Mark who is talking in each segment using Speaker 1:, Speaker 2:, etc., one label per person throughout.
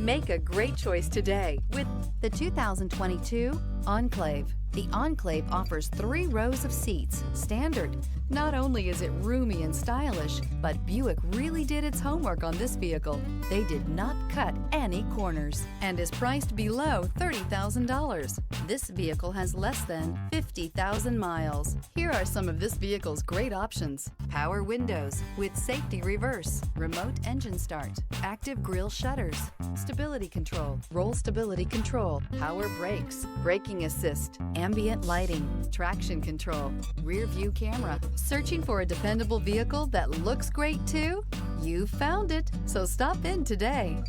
Speaker 1: Make a great choice today with the 2022 Enclave. The Enclave offers 3 rows of seats, standard. Not only is it roomy and stylish, but Buick really did its homework on this vehicle. They did not cut any corners and is priced below $30,000. This vehicle has less than 50,000 miles. Here are some of this vehicle's great options: power windows with safety reverse, remote engine start, active grille shutters, stability control, roll stability control, power brakes, braking assist, ambient lighting, traction control, rear view camera. Searching for a dependable vehicle that looks great too? You found it, so stop in today.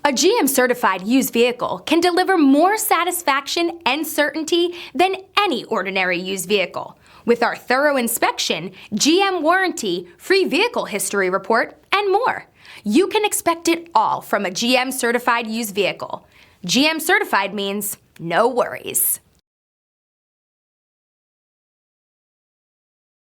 Speaker 2: A GM-certified used vehicle can deliver more satisfaction and certainty than any ordinary used vehicle. With our thorough inspection, GM warranty, free vehicle history report, and more. You can expect it all from a GM-certified used vehicle. GM-certified means no worries.